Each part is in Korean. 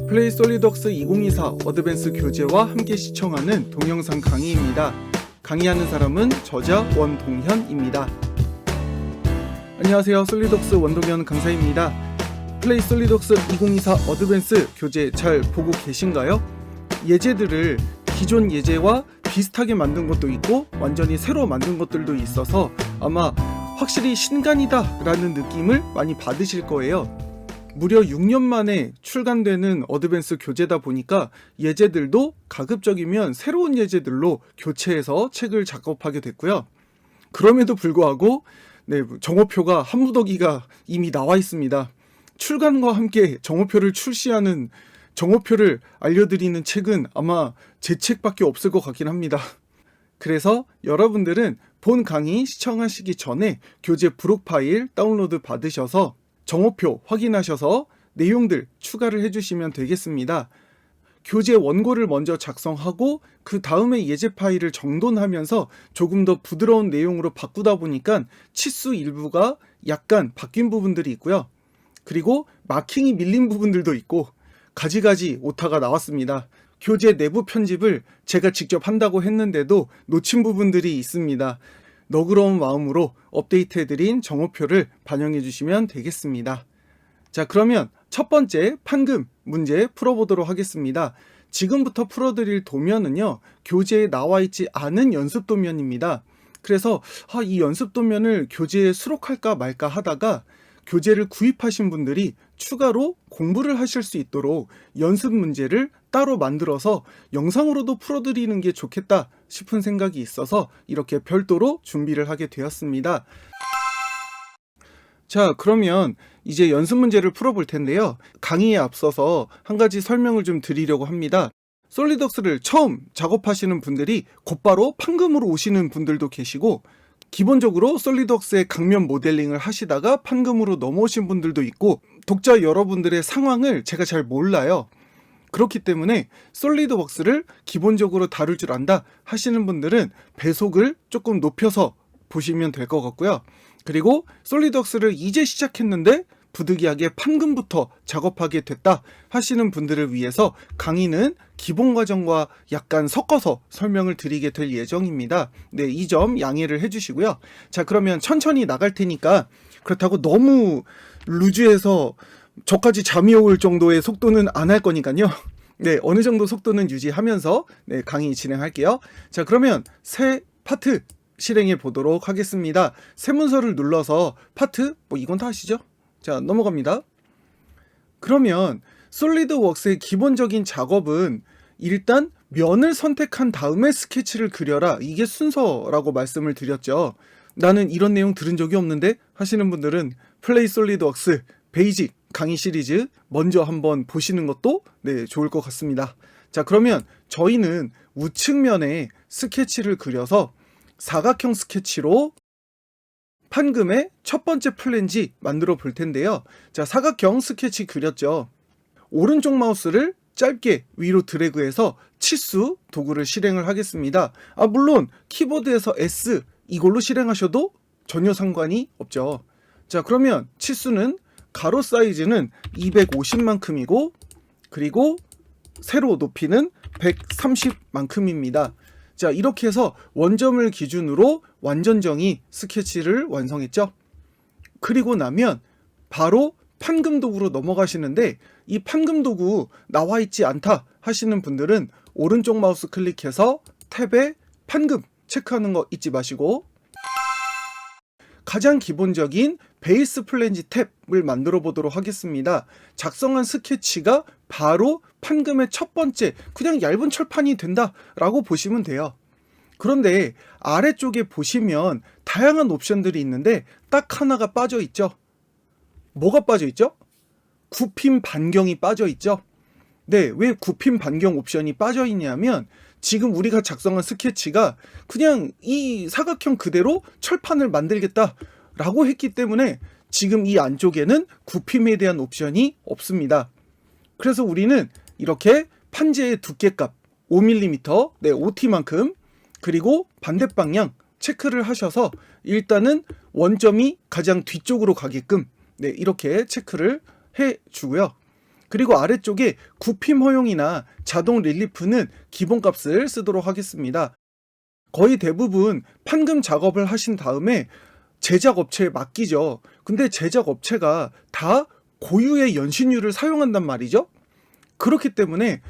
플레이 솔리드웍스 2024 어드밴스 교재와 함께 시청하는 동영상 강의입니다. 강의하는 사람은 저자 원동현입니다. 안녕하세요. 솔리드웍스 원동현 강사입니다. 플레이 솔리드웍스 2024 어드밴스 교재 잘 보고 계신가요? 예제들을 기존 예제와 비슷하게 만든 것도 있고 완전히 새로 만든 것들도 있어서 아마 확실히 신간이다 라는 느낌을 많이 받으실 거예요. 무려 6년 만에 출간되는 어드밴스 교재다 보니까 예제들도 가급적이면 새로운 예제들로 교체해서 책을 작업하게 됐고요. 그럼에도 불구하고 정오표가 한 무더기가 이미 나와 있습니다. 출간과 함께 정오표를 출시하는 정오표를 알려드리는 책은 아마 제 책밖에 없을 것 같긴 합니다. 그래서 여러분들은 본 강의 시청하시기 전에 교재 부록 파일 다운로드 받으셔서 정오표 확인하셔서 내용들 추가를 해주시면 되겠습니다. 교재 원고를 먼저 작성하고 그 다음에 예제 파일을 정돈하면서 조금 더 부드러운 내용으로 바꾸다 보니까 치수 일부가 약간 바뀐 부분들이 있고요. 그리고 마킹이 밀린 부분들도 있고 가지가지 오타가 나왔습니다. 교재 내부 편집을 제가 직접 한다고 했는데도 놓친 부분들이 있습니다. 너그러운 마음으로 업데이트해드린 정오표를 반영해 주시면 되겠습니다. 자, 그러면 첫 번째 판금 문제 풀어보도록 하겠습니다. 지금부터 풀어드릴 도면은요, 교재에 나와 있지 않은 연습 도면입니다. 그래서 이 연습 도면을 교재에 수록할까 말까 하다가 교재를 구입하신 분들이 추가로 공부를 하실 수 있도록 연습 문제를 따로 만들어서 영상으로도 풀어드리는 게 좋겠다 싶은 생각이 있어서 이렇게 별도로 준비를 하게 되었습니다. 자, 그러면 이제 연습 문제를 풀어볼 텐데요. 강의에 앞서서 한 가지 설명을 좀 드리려고 합니다. 솔리드웍스를 처음 작업하시는 분들이 곧바로 판금으로 오시는 분들도 계시고 기본적으로 솔리드웍스의 강면 모델링을 하시다가 판금으로 넘어오신 분들도 있고 독자 여러분들의 상황을 제가 잘 몰라요. 그렇기 때문에 솔리드웍스를 기본적으로 다룰 줄 안다 하시는 분들은 배속을 조금 높여서 보시면 될 것 같고요. 그리고 솔리드웍스를 이제 시작했는데 부득이하게 판금부터 작업하게 됐다 하시는 분들을 위해서 강의는 기본 과정과 약간 섞어서 설명을 드리게 될 예정입니다. 이 점 양해를 해주시고요. 자, 그러면 천천히 나갈 테니까 그렇다고 너무 루즈해서 저까지 잠이 올 정도의 속도는 안 할 거니까요. 어느 정도 속도는 유지하면서 강의 진행할게요. 자, 그러면 새 파트 실행해 보도록 하겠습니다. 새 문서를 눌러서 파트, 이건 다 아시죠? 자, 넘어갑니다. 그러면 솔리드웍스의 기본적인 작업은 일단 면을 선택한 다음에 스케치를 그려라. 이게 순서라고 말씀을 드렸죠. 나는 이런 내용 들은 적이 없는데 하시는 분들은 플레이 솔리드웍스 베이직 강의 시리즈 먼저 한번 보시는 것도 좋을 것 같습니다. 자, 그러면 저희는 우측면에 스케치를 그려서 사각형 스케치로 판금의 첫 번째 플랜지 만들어 볼 텐데요. 자, 사각형 스케치 그렸죠. 오른쪽 마우스를 짧게 위로 드래그해서 치수 도구를 실행을 하겠습니다. 물론 키보드에서 S 이걸로 실행하셔도 전혀 상관이 없죠. 자, 그러면 치수는 가로 사이즈는 250만큼이고 그리고 세로 높이는 130만큼입니다. 자, 이렇게 해서 원점을 기준으로 완전정의 스케치를 완성했죠. 그리고 나면 바로 판금 도구로 넘어가시는데 이 판금 도구 나와 있지 않다 하시는 분들은 오른쪽 마우스 클릭해서 탭에 판금 체크하는 거 잊지 마시고 가장 기본적인 베이스 플랜지 탭을 만들어 보도록 하겠습니다. 작성한 스케치가 바로 판금의 첫 번째 그냥 얇은 철판이 된다 라고 보시면 돼요. 그런데 아래쪽에 보시면 다양한 옵션들이 있는데 딱 하나가 빠져 있죠. 뭐가 빠져 있죠? 굽힘 반경이 빠져 있죠. 왜 굽힘 반경 옵션이 빠져 있냐면 지금 우리가 작성한 스케치가 그냥 이 사각형 그대로 철판을 만들겠다 라고 했기 때문에 지금 이 안쪽에는 굽힘에 대한 옵션이 없습니다. 그래서 우리는 이렇게 판재의 두께값 5mm, OT만큼 그리고 반대 방향 체크를 하셔서 일단은 원점이 가장 뒤쪽으로 가게끔 이렇게 체크를 해 주고요. 그리고 아래쪽에 굽힘 허용이나 자동 릴리프는 기본값을 쓰도록 하겠습니다. 거의 대부분 판금 작업을 하신 다음에 제작업체에 맡기죠. 근데 제작업체가 다 고유의 연신율을 사용한단 말이죠. 그렇기 때문에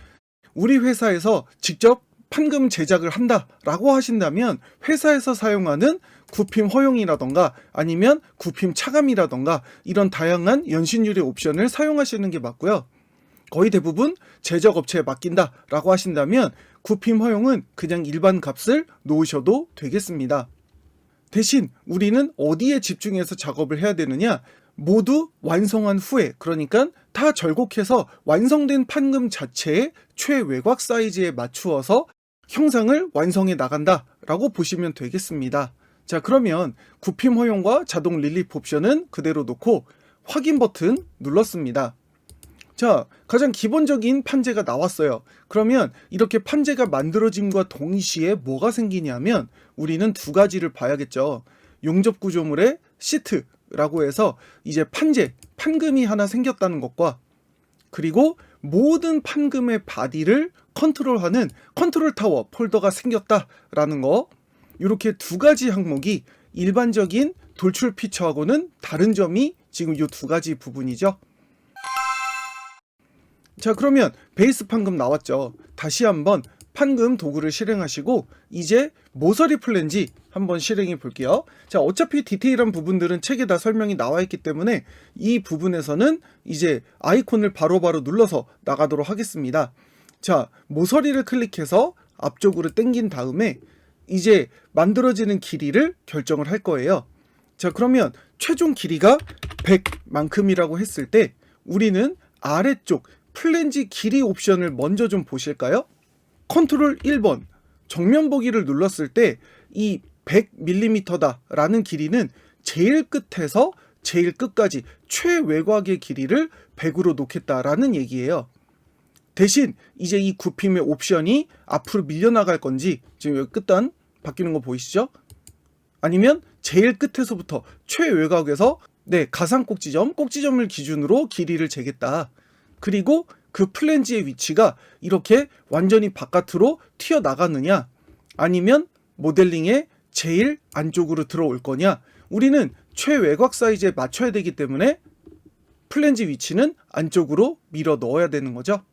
우리 회사에서 직접 판금 제작을 한다라고 하신다면 회사에서 사용하는 굽힘 허용이라던가 아니면 굽힘 차감이라던가 이런 다양한 연신율의 옵션을 사용하시는 게 맞고요. 거의 대부분 제작업체에 맡긴다라고 하신다면 굽힘 허용은 그냥 일반 값을 놓으셔도 되겠습니다. 대신 우리는 어디에 집중해서 작업을 해야 되느냐? 모두 완성한 후에, 그러니까 다 절곡해서 완성된 판금 자체의 최외곽 사이즈에 맞추어서 형상을 완성해 나간다 라고 보시면 되겠습니다. 자, 그러면 굽힘 허용과 자동 릴리프 옵션은 그대로 놓고 확인 버튼 눌렀습니다. 자, 가장 기본적인 판재가 나왔어요. 그러면 이렇게 판재가 만들어짐과 동시에 뭐가 생기냐면 우리는 두 가지를 봐야겠죠. 용접 구조물의 시트라고 해서 이제 판재, 판금이 하나 생겼다는 것과 그리고 모든 판금의 바디를 컨트롤하는 컨트롤 타워 폴더가 생겼다라는 거, 이렇게 두 가지 항목이 일반적인 돌출 피처하고는 다른 점이 지금 이 두 가지 부분이죠. 자, 그러면 베이스 판금 나왔죠. 다시 한번 판금 도구를 실행하시고 이제 모서리 플랜지 한번 실행해 볼게요. 자, 어차피 디테일한 부분들은 책에 다 설명이 나와 있기 때문에 이 부분에서는 이제 아이콘을 바로바로 눌러서 나가도록 하겠습니다. 자, 모서리를 클릭해서 앞쪽으로 당긴 다음에 이제 만들어지는 길이를 결정을 할 거예요. 자, 그러면 최종 길이가 100만큼이라고 했을 때 우리는 아래쪽 플랜지 길이 옵션을 먼저 좀 보실까요? 컨트롤 1번 정면 보기를 눌렀을 때 이 100mm다 라는 길이는 제일 끝에서 제일 끝까지 최외곽의 길이를 100으로 놓겠다라는 얘기예요. 대신 이제 이 굽힘의 옵션이 앞으로 밀려나갈 건지 지금 여기 끝단 바뀌는 거 보이시죠? 아니면 제일 끝에서부터 최외곽에서 가상 꼭지점을 기준으로 길이를 재겠다. 그리고 그 플랜지의 위치가 이렇게 완전히 바깥으로 튀어나가느냐 아니면 모델링의 제일 안쪽으로 들어올 거냐, 우리는 최외곽 사이즈에 맞춰야 되기 때문에 플랜지 위치는 안쪽으로 밀어 넣어야 되는 거죠.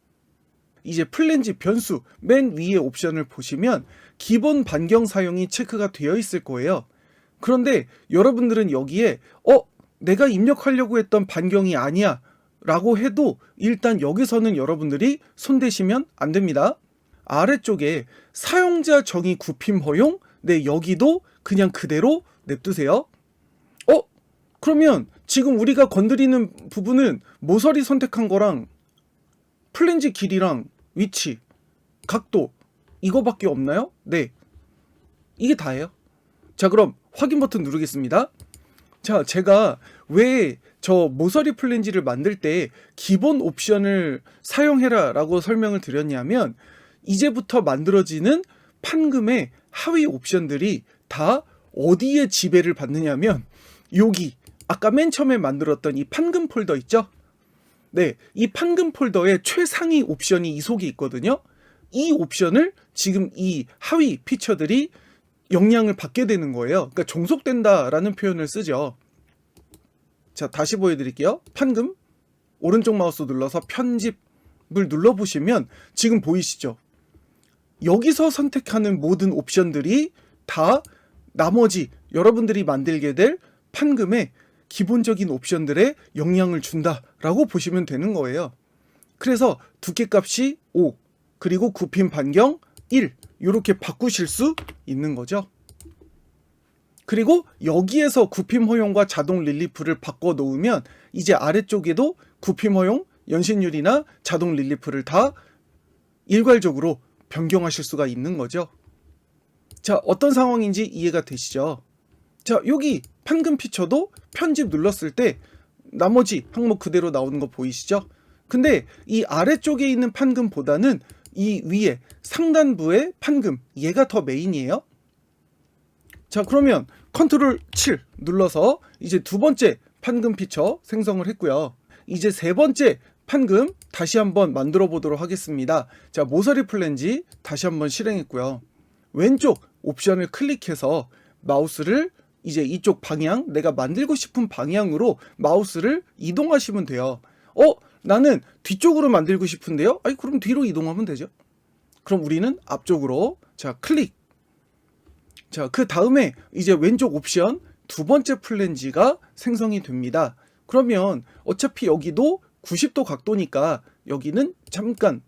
이제 플랜지 변수 맨 위에 옵션을 보시면 기본 반경 사용이 체크가 되어 있을 거예요. 그런데 여러분들은 여기에 내가 입력하려고 했던 반경이 아니야 라고 해도 일단 여기서는 여러분들이 손대시면 안 됩니다. 아래쪽에 사용자 정의 굽힘 허용, 여기도 그냥 그대로 냅두세요. 그러면 지금 우리가 건드리는 부분은 모서리 선택한 거랑 플랜지 길이랑 위치, 각도 이거밖에 없나요? 네, 이게 다예요. 자, 그럼 확인 버튼 누르겠습니다. 자, 제가 왜 저 모서리 플랜지를 만들 때 기본 옵션을 사용해라 라고 설명을 드렸냐면 이제부터 만들어지는 판금의 하위 옵션들이 다 어디에 지배를 받느냐면 여기 아까 맨 처음에 만들었던 이 판금 폴더 있죠? 네, 이 판금 폴더의 최상위 옵션이 이 속에 있거든요. 이 옵션을 지금 이 하위 피처들이 영향을 받게 되는 거예요. 그러니까 종속된다라는 표현을 쓰죠. 자, 다시 보여드릴게요. 판금 오른쪽 마우스 눌러서 편집을 눌러보시면 지금 보이시죠? 여기서 선택하는 모든 옵션들이 다 나머지 여러분들이 만들게 될 판금의 기본적인 옵션들에 영향을 준다라고 보시면 되는 거예요. 그래서 두께값이 5, 그리고 굽힘 반경 1 이렇게 바꾸실 수 있는 거죠. 그리고 여기에서 굽힘 허용과 자동 릴리프를 바꿔 놓으면 이제 아래쪽에도 굽힘 허용, 연신율이나 자동 릴리프를 다 일괄적으로 변경하실 수가 있는 거죠. 자, 어떤 상황인지 이해가 되시죠? 자, 여기 판금 피처도 편집 눌렀을 때 나머지 항목 그대로 나오는 거 보이시죠? 근데 이 아래쪽에 있는 판금보다는 이 위에 상단부의 판금, 얘가 더 메인이에요. 자, 그러면 컨트롤 7 눌러서 이제 두 번째 판금 피처 생성을 했고요. 이제 세 번째 판금 다시 한번 만들어 보도록 하겠습니다. 자, 모서리 플랜지 다시 한번 실행했고요. 왼쪽 옵션을 클릭해서 마우스를 이제 이쪽 방향, 내가 만들고 싶은 방향으로 마우스를 이동하시면 돼요. 나는 뒤쪽으로 만들고 싶은데요? 아니, 그럼 뒤로 이동하면 되죠. 그럼 우리는 앞쪽으로, 자, 클릭. 자, 그 다음에 이제 왼쪽 옵션 두 번째 플랜지가 생성이 됩니다. 그러면 어차피 여기도 90도 각도니까 여기는 잠깐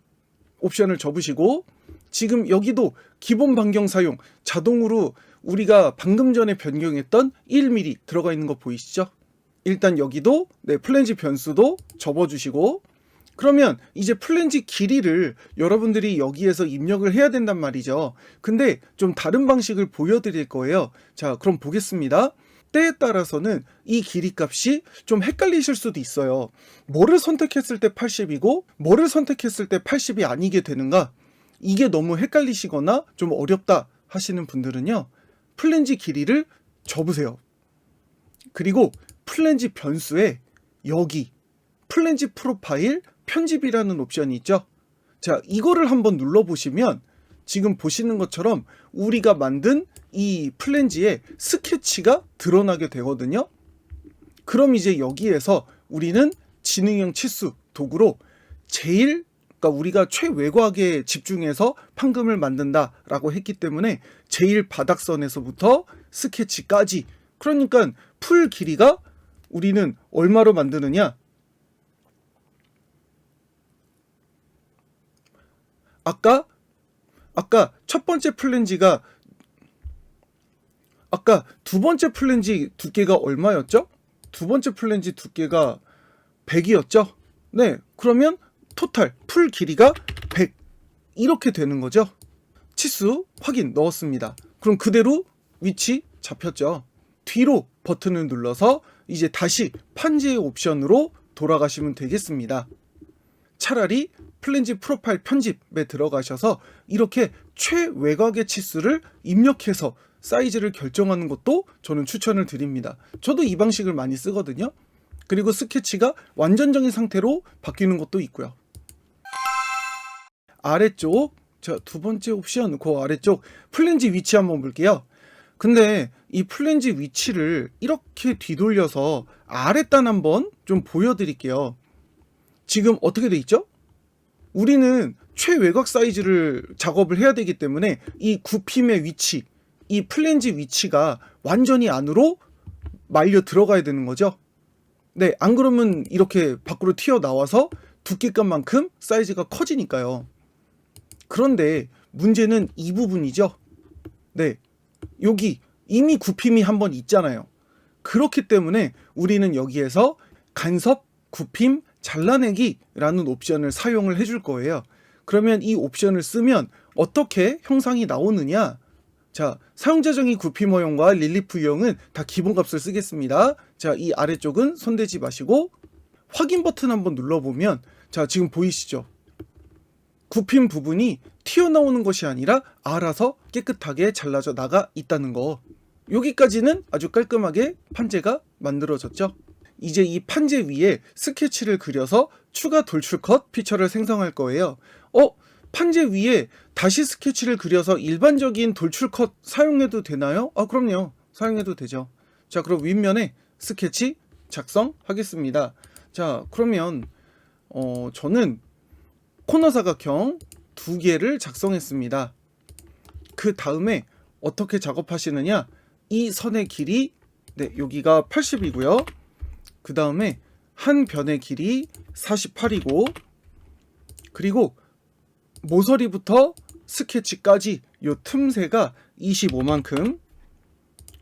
옵션을 접으시고, 지금 여기도 기본 반경 사용, 자동으로 우리가 방금 전에 변경했던 1mm 들어가 있는 거 보이시죠? 일단 여기도 플랜지 변수도 접어주시고, 그러면 이제 플랜지 길이를 여러분들이 여기에서 입력을 해야 된단 말이죠. 근데 좀 다른 방식을 보여드릴 거예요. 자, 그럼 보겠습니다. 때에 따라서는 이 길이 값이 좀 헷갈리실 수도 있어요. 뭐를 선택했을 때 80이고 뭐를 선택했을 때 80이 아니게 되는가? 이게 너무 헷갈리시거나 좀 어렵다 하시는 분들은요, 플랜지 길이를 접으세요. 그리고 플랜지 변수에 여기 플랜지 프로파일 편집이라는 옵션이 있죠. 자, 이거를 한번 눌러보시면 지금 보시는 것처럼 우리가 만든 이 플랜지의 스케치가 드러나게 되거든요. 그럼 이제 여기에서 우리는 지능형 치수 도구로 그러니까 우리가 최외곽에 집중해서 판금을 만든다라고 했기 때문에 제일 바닥선에서부터 스케치까지, 그러니까 풀 길이가 우리는 얼마로 만드느냐? 아까 첫 번째 플랜지가, 아까 두 번째 플랜지 두께가 얼마였죠? 두 번째 플랜지 두께가 100이었죠? 네, 그러면 토탈 풀 길이가 100 이렇게 되는 거죠. 치수 확인 넣었습니다. 그럼 그대로 위치 잡혔죠. 뒤로 버튼을 눌러서 이제 다시 판지의 옵션으로 돌아가시면 되겠습니다. 차라리 플랜지 프로파일 편집에 들어가셔서 이렇게 최외곽의 치수를 입력해서 사이즈를 결정하는 것도 저는 추천을 드립니다. 저도 이 방식을 많이 쓰거든요. 그리고 스케치가 완전정의 상태로 바뀌는 것도 있고요. 아래쪽, 자, 두 번째 옵션 그 아래쪽 플랜지 위치 한번 볼게요. 근데 이 플랜지 위치를 이렇게 뒤돌려서 아랫단 한번 좀 보여드릴게요. 지금 어떻게 돼 있죠? 우리는 최외곽 사이즈를 작업을 해야 되기 때문에 이 굽힘의 위치, 이 플랜지 위치가 완전히 안으로 말려 들어가야 되는 거죠. 네, 안 그러면 이렇게 밖으로 튀어나와서 두께값만큼 사이즈가 커지니까요. 그런데 문제는 이 부분이죠. 네, 여기 이미 굽힘이 한번 있잖아요. 그렇기 때문에 우리는 여기에서 간섭, 굽힘, 잘라내기라는 옵션을 사용을 해줄 거예요. 그러면 이 옵션을 쓰면 어떻게 형상이 나오느냐? 자, 사용자 정의 굽힘 허용과 릴리프 유형은 다 기본값을 쓰겠습니다. 자, 이 아래쪽은 손대지 마시고 확인 버튼 한번 눌러보면, 자, 지금 보이시죠? 굽힘 부분이 튀어나오는 것이 아니라 알아서 깨끗하게 잘라져 나가 있다는 거. 여기까지는 아주 깔끔하게 판재가 만들어졌죠. 이제 이 판재 위에 스케치를 그려서 추가 돌출 컷 피처를 생성할 거예요. 판재 위에 다시 스케치를 그려서 일반적인 돌출 컷 사용해도 되나요? 그럼요. 사용해도 되죠. 자, 그럼 윗면에 스케치 작성하겠습니다. 자, 그러면 저는 코너 사각형 2개를 작성했습니다. 그 다음에 어떻게 작업하시느냐? 이 선의 길이, 네, 여기가 80이고요. 그 다음에 한 변의 길이 48이고, 그리고 모서리부터 스케치까지 요 틈새가 25만큼,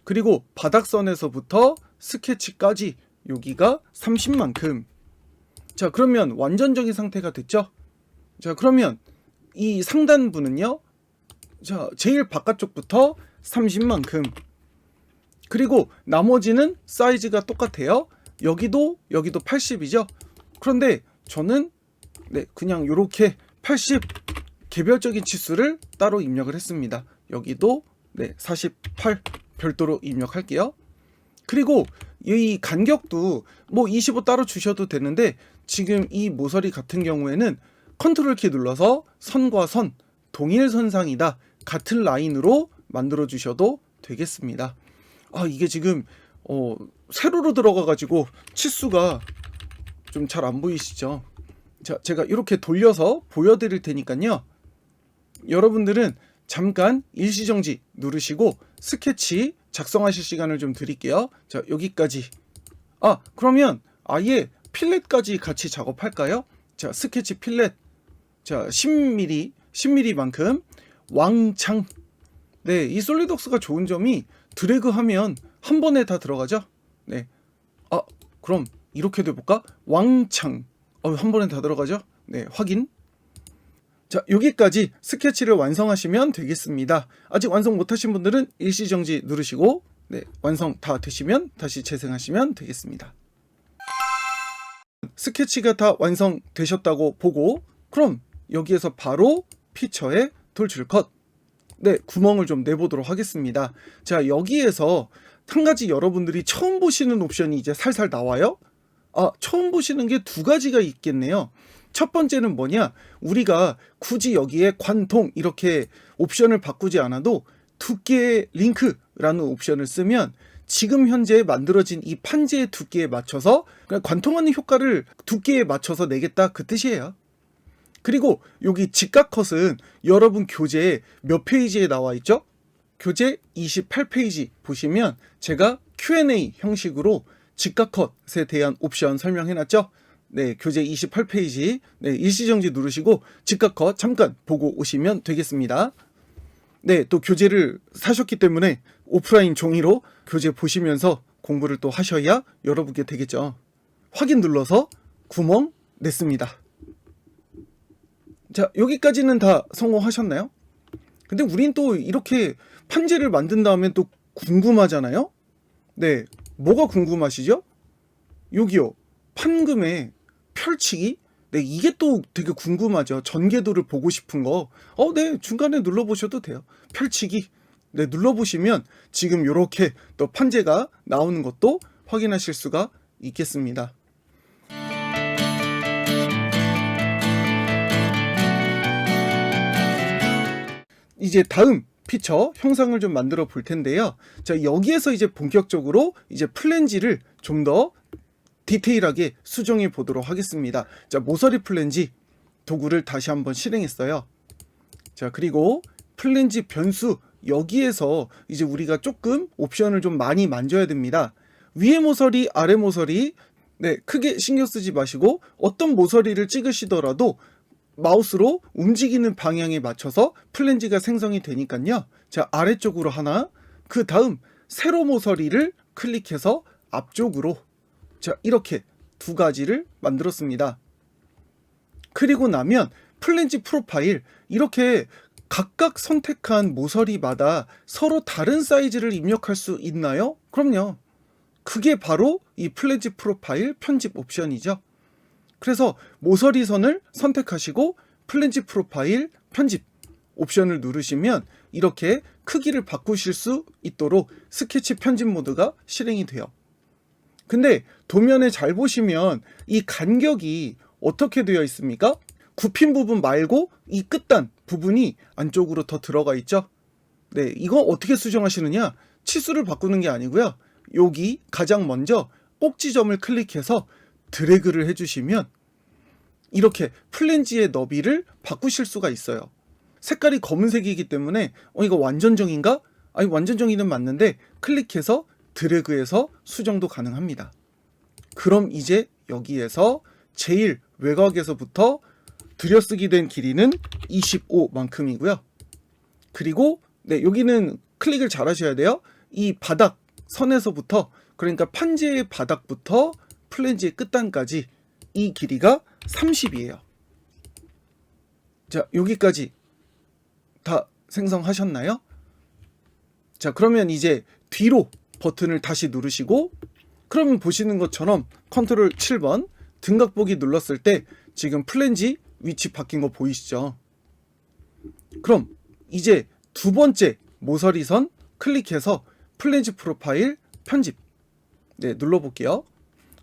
그리고 바닥선에서부터 스케치까지 여기가 30만큼. 자, 그러면 완전적인 상태가 됐죠? 자, 그러면 이 상단부는요, 자, 제일 바깥쪽부터 30만큼, 그리고 나머지는 사이즈가 똑같아요. 여기도 80이죠. 그런데 저는 그냥 요렇게 80 개별적인 치수를 따로 입력을 했습니다. 여기도 48 별도로 입력할게요. 그리고 이 간격도 뭐 25 따로 주셔도 되는데 지금 이 모서리 같은 경우에는 컨트롤 키 눌러서 선과 선 동일 선상이다 같은 라인으로 만들어 주셔도 되겠습니다. 이게 지금 세로로 들어가 가지고 치수가 좀 잘 안 보이시죠? 자, 제가 이렇게 돌려서 보여드릴 테니까요. 여러분들은 잠깐 일시정지 누르시고 스케치 작성하실 시간을 좀 드릴게요. 자, 여기까지. 그러면 아예 필렛까지 같이 작업할까요? 자, 스케치 필렛. 자, 10mm만큼 왕창. 네, 이 솔리드웍스가 좋은 점이 드래그하면 한 번에 다 들어가죠? 네. 그럼 이렇게도 해볼까? 왕창. 한 번에 다 들어가죠? 네, 확인. 자, 여기까지 스케치를 완성하시면 되겠습니다. 아직 완성 못하신 분들은 일시정지 누르시고 네, 완성 다 되시면 다시 재생하시면 되겠습니다. 스케치가 다 완성되셨다고 보고 그럼 여기에서 바로 피처에 돌출 컷. 네, 구멍을 좀 내보도록 하겠습니다. 자, 여기에서 한 가지 여러분들이 처음 보시는 옵션이 이제 살살 나와요. 처음 보시는 게 두 가지가 있겠네요. 첫 번째는 뭐냐? 우리가 굳이 여기에 관통 이렇게 옵션을 바꾸지 않아도 두께의 링크라는 옵션을 쓰면 지금 현재 만들어진 이 판지의 두께에 맞춰서 그냥 관통하는 효과를 두께에 맞춰서 내겠다 그 뜻이에요. 그리고 여기 직각컷은 여러분 교재에 몇 페이지에 나와 있죠? 교재 28페이지 보시면 제가 Q&A 형식으로 직각컷에 대한 옵션 설명해놨죠? 네, 교재 28페이지 네, 일시정지 누르시고 직각컷 잠깐 보고 오시면 되겠습니다. 네, 또 교재를 사셨기 때문에 오프라인 종이로 교재 보시면서 공부를 또 하셔야 여러분께 되겠죠. 확인 눌러서 구멍 냈습니다. 자, 여기까지는 다 성공하셨나요? 근데 우린 또 이렇게 판지를 만든 다음에 또 궁금하잖아요? 네, 뭐가 궁금하시죠? 여기요, 판금에 펼치기? 네, 이게 또 되게 궁금하죠. 전개도를 보고 싶은 거. 네, 중간에 눌러보셔도 돼요. 펼치기. 네, 눌러보시면 지금 이렇게 또 판재가 나오는 것도 확인하실 수가 있겠습니다. 이제 다음 피처 형상을 좀 만들어 볼 텐데요. 자, 여기에서 이제 본격적으로 이제 플랜지를 좀 더 디테일하게 수정해 보도록 하겠습니다. 자, 모서리 플랜지 도구를 다시 한번 실행했어요. 자, 그리고 플랜지 변수 여기에서 이제 우리가 조금 옵션을 좀 많이 만져야 됩니다. 위에 모서리, 아래 모서리 네, 크게 신경 쓰지 마시고 어떤 모서리를 찍으시더라도 마우스로 움직이는 방향에 맞춰서 플랜지가 생성이 되니까요. 자, 아래쪽으로 하나, 그 다음 세로 모서리를 클릭해서 앞쪽으로 자, 이렇게 두 가지를 만들었습니다. 그리고 나면 플랜지 프로파일 이렇게 각각 선택한 모서리마다 서로 다른 사이즈를 입력할 수 있나요? 그럼요. 그게 바로 이 플랜지 프로파일 편집 옵션이죠. 그래서 모서리 선을 선택하시고 플랜지 프로파일 편집 옵션을 누르시면 이렇게 크기를 바꾸실 수 있도록 스케치 편집 모드가 실행이 돼요. 근데 도면에 잘 보시면 이 간격이 어떻게 되어 있습니까? 굽힌 부분 말고 이 끝단 부분이 안쪽으로 더 들어가 있죠. 네, 이거 어떻게 수정하시느냐? 치수를 바꾸는 게 아니고요. 여기 가장 먼저 꼭지점을 클릭해서 드래그를 해주시면 이렇게 플랜지의 너비를 바꾸실 수가 있어요. 색깔이 검은색이기 때문에 이거 완전정인가? 아니, 완전정의는 맞는데 클릭해서 드래그해서 수정도 가능합니다. 그럼 이제 여기에서 제일 외곽에서부터 들여쓰기 된 길이는 25만큼이고요. 그리고 네, 여기는 클릭을 잘 하셔야 돼요. 이 바닥 선에서부터 그러니까 판지의 바닥부터 플랜지의 끝단까지 이 길이가 30이에요. 자, 여기까지 다 생성하셨나요? 자, 그러면 이제 뒤로 버튼을 다시 누르시고 그러면 보시는 것처럼 컨트롤 7번 등각 보기 눌렀을 때 지금 플랜지 위치 바뀐 거 보이시죠? 그럼 이제 두 번째 모서리선 클릭해서 플랜지 프로파일 편집 네, 눌러볼게요.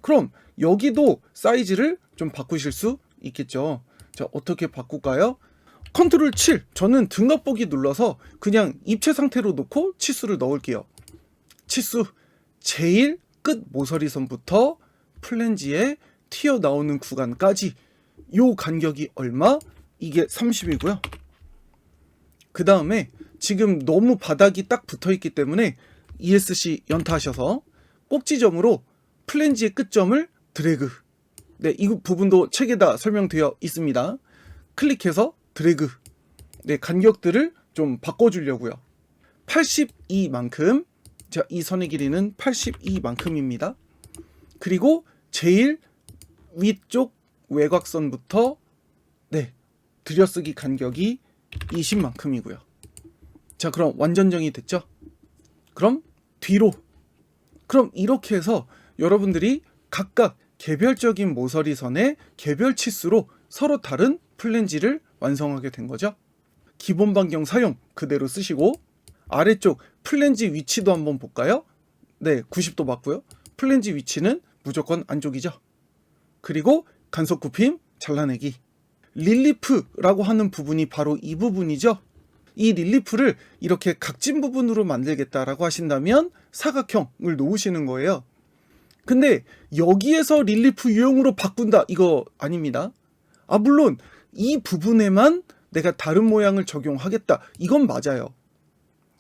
그럼 여기도 사이즈를 좀 바꾸실 수 있겠죠. 자, 어떻게 바꿀까요? 컨트롤 7. 저는 등갑 보기 눌러서 그냥 입체 상태로 놓고 치수를 넣을게요. 치수 제일 끝 모서리선부터 플랜지에 튀어나오는 구간까지 요 간격이 얼마? 이게 30이고요. 그 다음에 지금 너무 바닥이 딱 붙어있기 때문에 ESC 연타하셔서 꼭지점으로 플랜지의 끝점을 드래그. 네, 이 부분도 책에다 설명되어 있습니다. 클릭해서 드래그. 네, 간격들을 좀 바꿔주려고요. 82만큼. 자, 이 선의 길이는 82만큼입니다. 그리고 제일 위쪽 외곽선부터 네, 들여쓰기 간격이 20만큼이고요. 자, 그럼 완전 정이 됐죠? 그럼 뒤로. 그럼 이렇게 해서 여러분들이 각각 개별적인 모서리선의 개별 치수로 서로 다른 플랜지를 완성하게 된 거죠. 기본 반경 사용 그대로 쓰시고 아래쪽 플랜지 위치도 한번 볼까요? 네, 90도 맞고요. 플랜지 위치는 무조건 안쪽이죠. 그리고 간속 굽힘 잘라내기. 릴리프라고 하는 부분이 바로 이 부분이죠. 이 릴리프를 이렇게 각진 부분으로 만들겠다라고 하신다면 사각형을 놓으시는 거예요. 근데 여기에서 릴리프 유형으로 바꾼다 이거 아닙니다. 물론 이 부분에만 내가 다른 모양을 적용하겠다 이건 맞아요.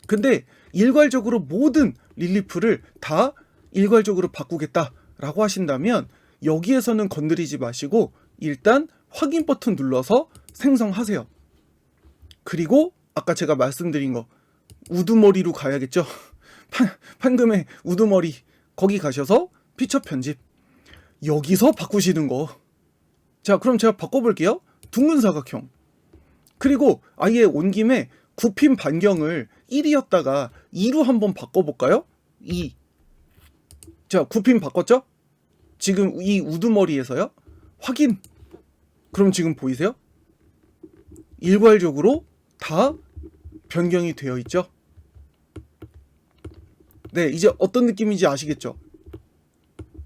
근데 일괄적으로 모든 릴리프를 다 일괄적으로 바꾸겠다라고 하신다면 여기에서는 건드리지 마시고 일단 확인 버튼 눌러서 생성하세요. 그리고 아까 제가 말씀드린 거 우두머리로 가야겠죠. 판금의 우두머리 거기 가셔서 피처 편집 여기서 바꾸시는 거. 자, 그럼 제가 바꿔볼게요. 둥근 사각형. 그리고 아예 온 김에 굽힘 반경을 1이었다가 2로 한번 바꿔볼까요? 2. 자, 굽힘 바꿨죠? 지금 이 우두머리에서요. 확인. 그럼 지금 보이세요? 일괄적으로 다 변경이 되어 있죠. 네, 이제 어떤 느낌인지 아시겠죠?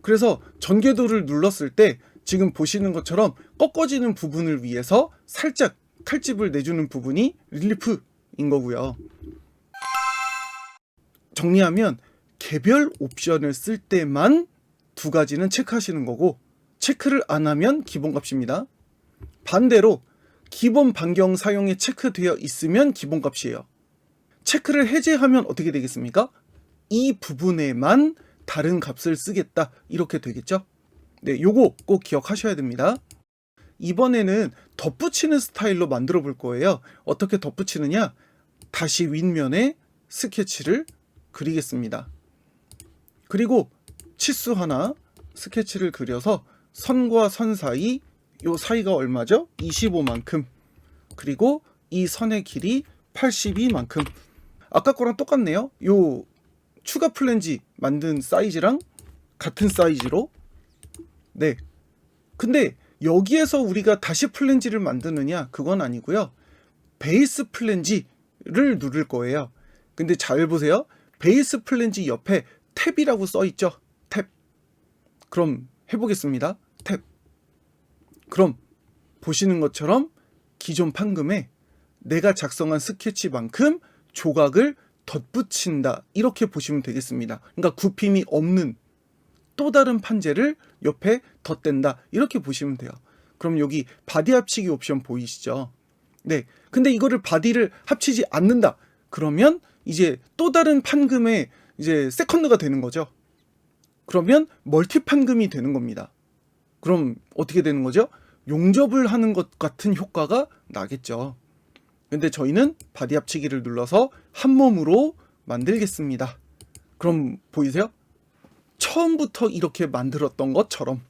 그래서 전개도를 눌렀을 때 지금 보시는 것처럼 꺾어지는 부분을 위해서 살짝 칼집을 내주는 부분이 릴리프인 거고요. 정리하면 개별 옵션을 쓸 때만 두 가지는 체크하시는 거고 체크를 안 하면 기본값입니다. 반대로 기본 반경 사용에 체크되어 있으면 기본값이에요. 체크를 해제하면 어떻게 되겠습니까? 이 부분에만 다른 값을 쓰겠다 이렇게 되겠죠. 네, 요거 꼭 기억하셔야 됩니다. 이번에는 덧붙이는 스타일로 만들어 볼 거예요. 어떻게 덧붙이느냐? 다시 윗면에 스케치를 그리겠습니다. 그리고 치수 하나 스케치를 그려서 선과 선 사이 요 사이가 얼마죠? 25만큼. 그리고 이 선의 길이 82만큼. 아까 거랑 똑같네요. 요 추가 플랜지 만든 사이즈랑 같은 사이즈로. 네. 근데 여기에서 우리가 다시 플랜지를 만드느냐? 그건 아니고요. 베이스 플랜지를 누를 거예요. 근데 잘 보세요. 베이스 플랜지 옆에 탭이라고 써 있죠? 탭. 그럼 해보겠습니다. 탭. 그럼 보시는 것처럼 기존 판금에 내가 작성한 스케치만큼 조각을 덧붙인다 이렇게 보시면 되겠습니다. 그러니까 굽힘이 없는 또 다른 판재를 옆에 덧댄다 이렇게 보시면 돼요. 그럼 여기 바디 합치기 옵션 보이시죠? 네. 근데 이거를 바디를 합치지 않는다. 그러면 이제 또 다른 판금의 이제 세컨드가 되는 거죠. 그러면 멀티 판금이 되는 겁니다. 그럼 어떻게 되는 거죠? 용접을 하는 것 같은 효과가 나겠죠. 근데 저희는 바디 합치기를 눌러서 한 몸으로 만들겠습니다. 그럼 보이세요? 처음부터 이렇게 만들었던 것처럼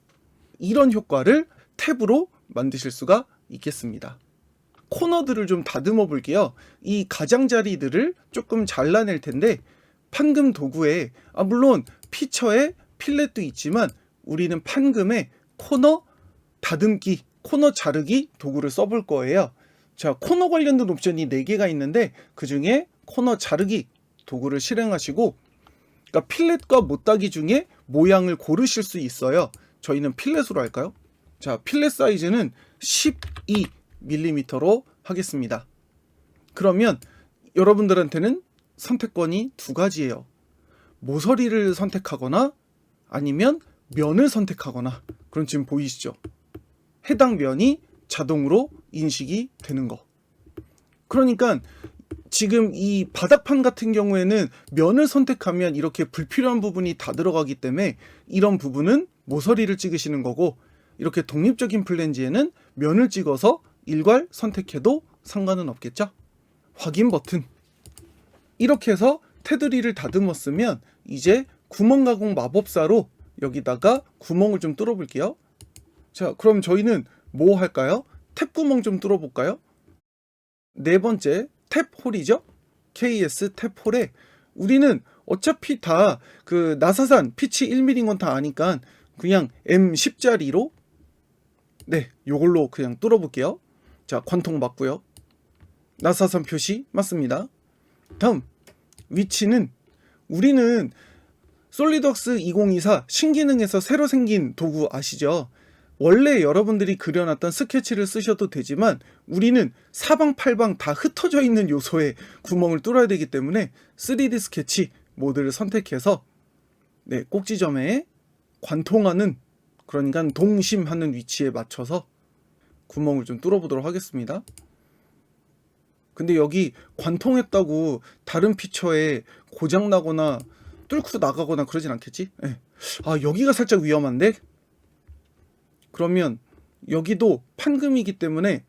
이런 효과를 탭으로 만드실 수가 있겠습니다. 코너들을 좀 다듬어 볼게요. 이 가장자리들을 조금 잘라낼 텐데 판금 도구에 물론 피처에 필렛도 있지만 우리는 판금에 코너 다듬기, 코너 자르기 도구를 써볼 거예요. 자, 코너 관련된 옵션이 4개가 있는데 그 중에 코너 자르기 도구를 실행하시고 그러니까 필렛과 못따기 중에 모양을 고르실 수 있어요. 저희는 필렛으로 할까요? 자, 필렛 사이즈는 12mm로 하겠습니다. 그러면 여러분들한테는 선택권이 두 가지예요. 모서리를 선택하거나 아니면 면을 선택하거나. 그럼 지금 보이시죠? 해당 면이 자동으로 인식이 되는 거. 그러니까 지금 이 바닥판 같은 경우에는 면을 선택하면 이렇게 불필요한 부분이 다 들어가기 때문에 이런 부분은 모서리를 찍으시는 거고, 이렇게 독립적인 플랜지에는 면을 찍어서 일괄 선택해도 상관은 없겠죠? 확인 버튼. 이렇게 해서 테두리를 다듬었으면 이제 구멍 가공 마법사로 여기다가 구멍을 좀 뚫어 볼게요. 자, 그럼 저희는 뭐 할까요? 탭 구멍 좀 뚫어 볼까요? 네 번째 탭 홀이죠. KS 탭 홀에 우리는 어차피 다 그 나사산 피치 1mm인 건 다 아니까 그냥 M10짜리로 요걸로 그냥 뚫어 볼게요. 자, 관통 맞고요. 나사산 표시 맞습니다. 다음 위치는 우리는 솔리드웍스 2024 신기능에서 새로 생긴 도구 아시죠? 원래 여러분들이 그려놨던 스케치를 쓰셔도 되지만 우리는 사방팔방 다 흩어져 있는 요소에 구멍을 뚫어야 되기 때문에 3D 스케치 모드를 선택해서 꼭지점에 관통하는, 그러니까 동심하는 위치에 맞춰서 구멍을 좀 뚫어보도록 하겠습니다. 근데 여기 관통했다고 다른 피처에 고장나거나 뚫고 나가거나 그러진 않겠지? 아, 여기가 살짝 위험한데? 그러면 여기도 판금이기 때문에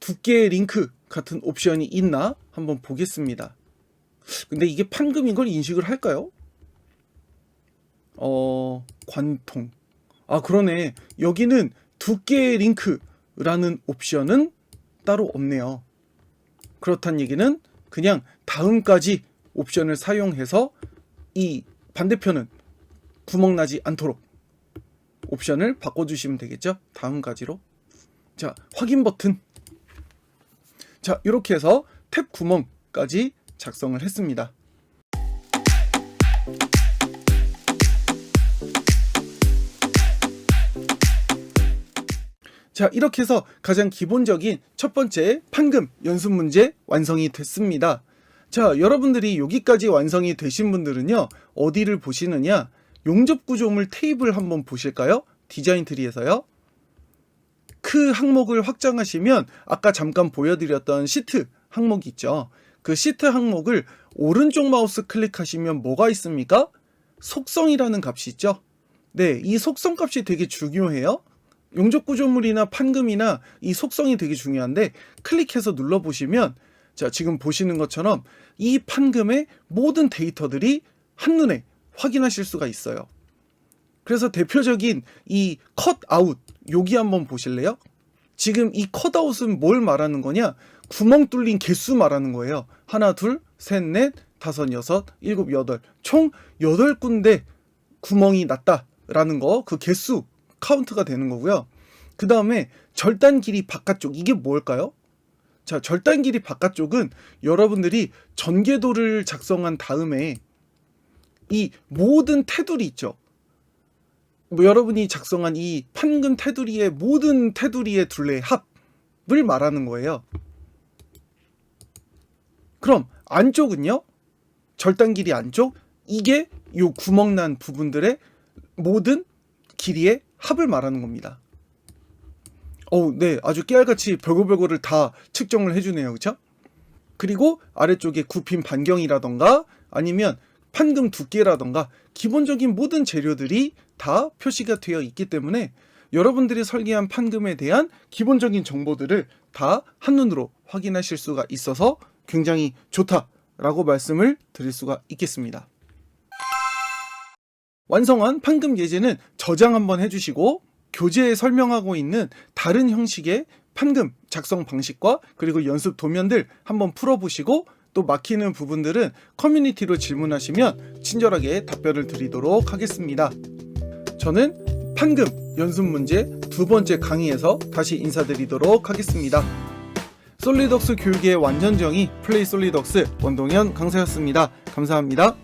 두께의 링크 같은 옵션이 있나 한번 보겠습니다. 근데 이게 판금인 걸 인식을 할까요? 관통. 아, 그러네. 여기는 두께의 링크라는 옵션은 따로 없네요. 그렇단 얘기는 그냥 다음까지 옵션을 사용해서 이 반대편은 구멍 나지 않도록 옵션을 바꿔주시면 되겠죠? 다음까지로. 자, 확인 버튼. 자, 이렇게 해서 탭 구멍까지 작성을 했습니다. 자, 이렇게 해서 가장 기본적인 첫 번째 판금 연습 문제 완성이 됐습니다. 자, 여러분들이 여기까지 완성이 되신 분들은요, 어디를 보시느냐? 용접 구조물 테이블 한번 보실까요? 디자인 트리에서요. 그 항목을 확장하시면 아까 잠깐 보여드렸던 시트 항목이 있죠. 그 시트 항목을 오른쪽 마우스 클릭하시면 뭐가 있습니까? 속성이라는 값이 있죠. 네, 이 속성 값이 되게 중요해요. 용접 구조물이나 판금이나 이 속성이 되게 중요한데 클릭해서 눌러보시면, 자, 지금 보시는 것처럼 이 판금의 모든 데이터들이 한눈에 확인하실 수가 있어요. 그래서 대표적인 이 컷아웃, 여기 한번 보실래요? 지금 이 컷아웃은 뭘 말하는 거냐? 구멍 뚫린 개수 말하는 거예요. 하나, 둘, 셋, 넷, 다섯, 여섯, 일곱, 여덟. 총 8군데 구멍이 났다라는 거, 그 개수 카운트가 되는 거고요. 그 다음에 절단 길이 바깥쪽, 이게 뭘까요? 자, 절단 길이 바깥쪽은 여러분들이 전개도를 작성한 다음에 이 모든 테두리 있죠. 여러분이 작성한 이 판금 테두리의 모든 테두리의 둘레의 합을 말하는 거예요. 그럼 안쪽은요? 절단 길이 안쪽, 이게 요 구멍 난 부분들의 모든 길이의 합을 말하는 겁니다. 네, 아주 깨알같이 별거별거를 다 측정을 해주네요, 그쵸? 그리고 아래쪽에 굽힘 반경이라던가 아니면 판금 두께라던가 기본적인 모든 재료들이 다 표시가 되어 있기 때문에 여러분들이 설계한 판금에 대한 기본적인 정보들을 다 한눈으로 확인하실 수가 있어서 굉장히 좋다라고 말씀을 드릴 수가 있겠습니다. 완성한 판금 예제는 저장 한번 해주시고, 교재에 설명하고 있는 다른 형식의 판금 작성 방식과 그리고 연습 도면들 한번 풀어보시고, 또 막히는 부분들은 커뮤니티로 질문하시면 친절하게 답변을 드리도록 하겠습니다. 저는 판금 연습 문제 두 번째 강의에서 다시 인사드리도록 하겠습니다. 솔리드웍스 교육의 완전정의 플레이 솔리드웍스 원동현 강사였습니다. 감사합니다.